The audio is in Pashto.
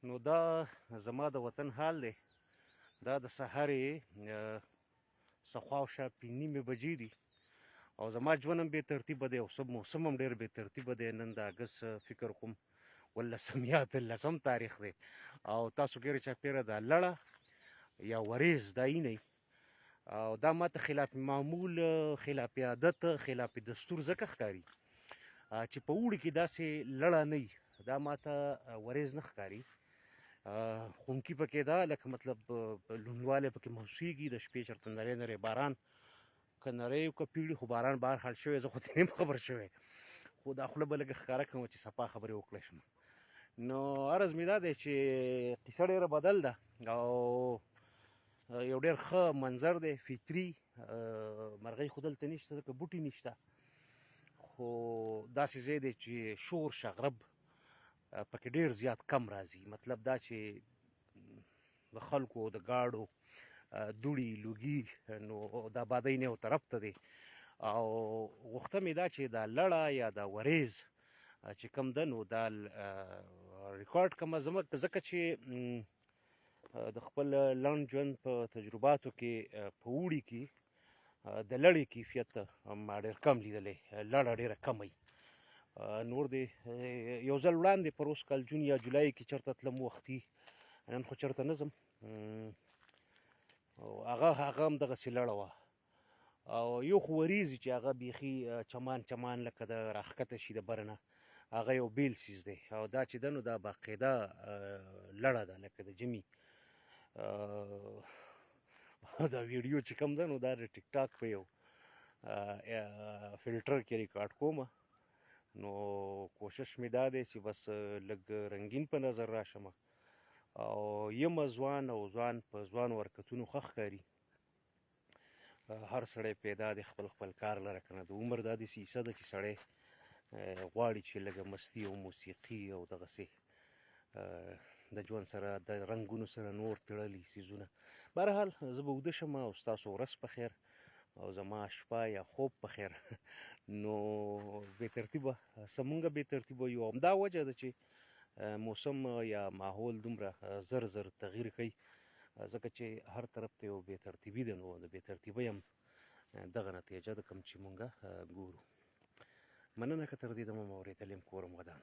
نو دا زما د وطن حال دی. دا د سهارې سخواوشه 5:30 بجې دي او زما ژوند هم بې ترتیبه دی او موسم هم ډېر بې ترتیبه دی. نن د اګست فکر کوم 18 یا 13 تاریخ دی او تاسو ګورئ چاپېره دا لړه یا وریځ دا اینی او دا ماته خلاف معمول، خلاف عادت، خلاف دستور ځکه ښکاري چې په اوړي کې داسې لړه نه وي. دا ماته وریځ نه ښکاري. خونکي پکې ده، لکه مطلب لوندوالی پکې محسوسېږي. د شپې چېرته نری نری باران، که نری او که پیړي، خو باران بهر حال شوی، زه خو ته یم خبر شوی، خو دا خوله به لږه ښکاره کړم چې صفا خبرې وکړی شم. نو عرض مې دا دی چې کیسه ډېره بدل ده او یو ډېر ښه منظر دی، فطري. مرغۍ خو دلته نشته ځکه بوټي نشته، خو داسې ځای دی چې شور شغرب پکې ډېر زیات کم راځي. مطلب دا چې د خلکو د ګاډو دوړي لوګي، نو د آبادۍ نه یو طرف ته دی او غوښته مې دا چې دا لړه یا دا وریځ چې کوم ده نو دا ریکارډ کړمه ځکه چې د خپل لنډ ژوند په تجرباتو کې په اوړي کې د لړې کیفیت ما ډېر کم لیدلی. لړه ډېره کمه وي. نور دی یو ځل وړاندې په روز کال جون یا جولای کې چېرته تلم وختي، نن خو چېرته نه ځم. هغه هم دغسې لړه وه او یو خو وریځې چې هغه بیخي چمان چمان لکه د راښکته شي د بره نه، هغه یو بیل څیز دی. او دا چې ده نو دا باقاعده لړه ده لکه د ژمي. دا ویډیو چې کوم ده نو دا د ټیک ټاک په یو فلټر کې ریکارډ کومه، نو کوشش مې دا دی چې بس لږ رنګین په نظر راشمه او یمه ځوان او ځوان په ځوانو حرکتونو ښه ښکاري. هر سړی پیدا دی خپل خپل کار لره که نه. د عمر دا داسې حصه ده چې سړی غواړي چې لږه مستي او موسیقي او دغسې د ژوند سره د رنګونو سره نور تړلي څیزونه. بهرحال زه به اوده شم او ستاسو ورځ په خیر او زما شپه یا خوب په خیر. نو بې ترتیبه څه مونږ بې ترتیبه یو، همدا وجه ده چې موسم یا ماحول دومره زر زر تغییر کوي، ځکه چې هر طرف ته یو بې ترتیبي ده. نو د بې ترتیبۍ هم دغه نتیجه ده کوم چې مونږ ګورو. مننه که تر دې دمه مو اورېدل یم. کور م ودان.